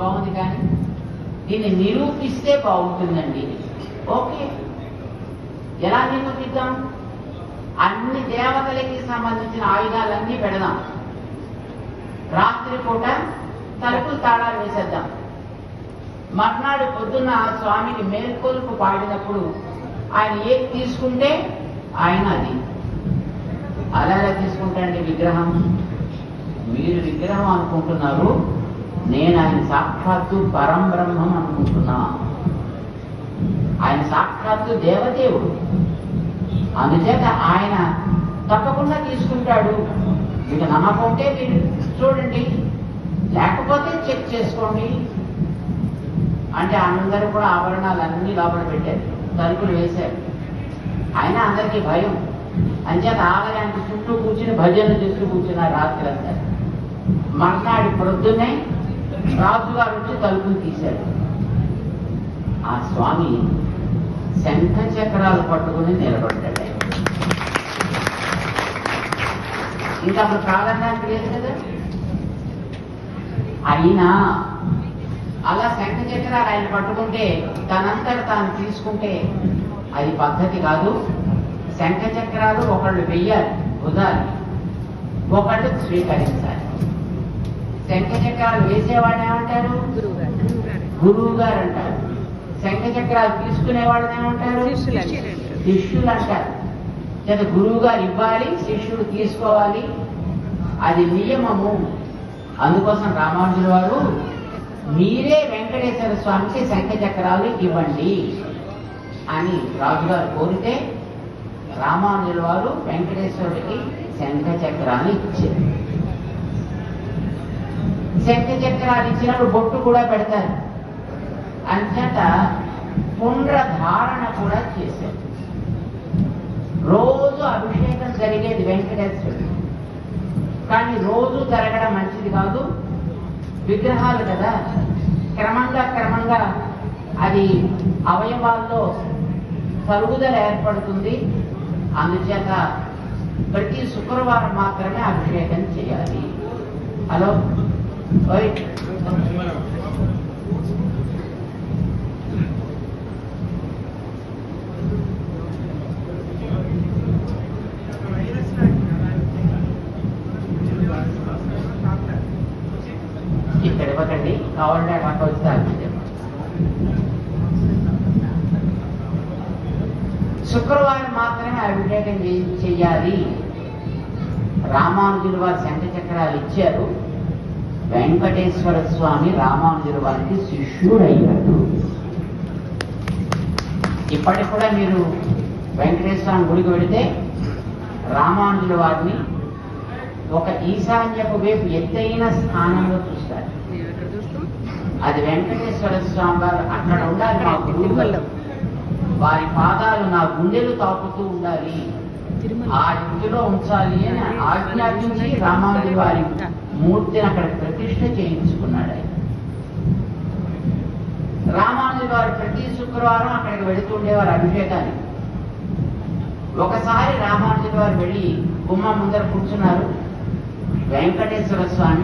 బాగుంది, కానీ దీన్ని నిరూపిస్తే బాగుంటుందండి. ఓకే, ఎలా నిరూపిద్దాం? అన్ని దేవతలకి సంబంధించిన ఆయుధాలన్నీ పెడదాం. రాత్రిపూట తలుపులు తాళాలు వేసేద్దాం. మర్నాడు పొద్దున్న స్వామికి మేల్కొలుపు పాడినప్పుడు ఆయన ఏది తీసుకుంటే ఆయన అది. అలా తీసుకుంటాండి విగ్రహం. మీరు విగ్రహం అనుకుంటున్నారు, నేను ఆయన సాక్షాత్తు పరం బ్రహ్మం అనుకుంటున్నా. ఆయన సాక్షాత్తు దేవదేవుడు. అందుచేత ఆయన తప్పకుండా తీసుకుంటాడు. మీకు నమ్మకం ఉంటే మీరు చూడండి, లేకపోతే చెక్ చేసుకోండి అంటే అందరూ కూడా ఆభరణాలన్నీ లోపల పెట్టారు, తలుపులు వేశారు. అయినా అందరికీ భయం. అంచేత ఆలయానికి చుట్టూ కూర్చుని భజన చేస్తూ కూర్చున్నారు రాత్రి అంతా. మర్నాడు ప్రొద్దునే రాజుగారు వచ్చి తలుపులు తీశారు. ఆ స్వామి శంఖ చక్రాలు పట్టుకుని నిలబడ్డాడు. ఇంకా అప్పుడు కాదనడానికి లేదు కదా. అయినా అలా శంఖ చక్రాలు ఆయన పట్టుకుంటే తనంతట తాను తీసుకుంటే అది పద్ధతి కాదు. శంఖ చక్రాలు ఒకళ్ళు వెయ్యాలి, కుదాలి, ఒకళ్ళు స్వీకరించాలి. శంఖ చక్రాలు వేసేవాడు ఏమంటారు? గురువు గారు అంటారు. శంఖ చక్రాలు తీసుకునేవాళ్ళని ఏమంటారు? శిష్యులు అంటారు. లేదా గురువు గారు ఇవ్వాలి, శిష్యుడు తీసుకోవాలి, అది నియమము. అందుకోసం రామానుజుల వారు మీరే వెంకటేశ్వర స్వామికి శంఖ చక్రాలు ఇవ్వండి అని రాజుగారు కోరితే రామానుజుల వారు వెంకటేశ్వరుడికి శంఖ చక్రాలు ఇచ్చారు. శంఖ చక్రాలు ఇచ్చినప్పుడు బొట్టు కూడా పెడతారు. అంచేత పుండ్ర ధారణ కూడా చేశారు. రోజు అభిషేకం జరిగేది వెంకటేశ్వరుడు, కానీ రోజు జరగడం మంచిది కాదు. విగ్రహాలు కదా, క్రమంగా అది అవయవాల్లో తరుగుదల ఏర్పడుతుంది. అందుచేత ప్రతి శుక్రవారం మాత్రమే అభిషేకం చేయాలి. హలో, ఇక్కడ ఇవ్వకండి, కావాలంటే అక్కడ వచ్చి తాగింది. శుక్రవారం మాత్రమే అభిషేకం చెయ్యాలి. రామానుజుల వారి శంఖ చక్రాలు ఇచ్చారు. వెంకటేశ్వర స్వామి రామానుజుల వారికి శిష్యుడయ్యాడు. ఇప్పటికి కూడా మీరు వెంకటేశ్వర స్వామి గుడికి వెళితే రామానుజుల వారిని ఒక ఈశాన్యపు వైపు ఎత్తైన స్థానంలో చూస్తారు. అది వెంకటేశ్వర స్వామి వారు అక్కడ ఉండాలి. మా గురువులు వారి పాదాలు నా గుండెలు తాకుతూ ఉండాలి, ఆ ఇంటిలో ఉంచాలి అని ఆజ్ఞాపించి రామానుజుల వారి మూర్తిని అక్కడ ప్రతిష్ఠ చేయించుకున్నాడు. ఆయన రామానుజుల వారు ప్రతి శుక్రవారం అక్కడికి వెళుతుండేవారు అభిషేకానికి. ఒకసారి రామానుజుల వారు వెళ్ళి గుమ్మ ముందర కూర్చున్నారు. వెంకటేశ్వర స్వామి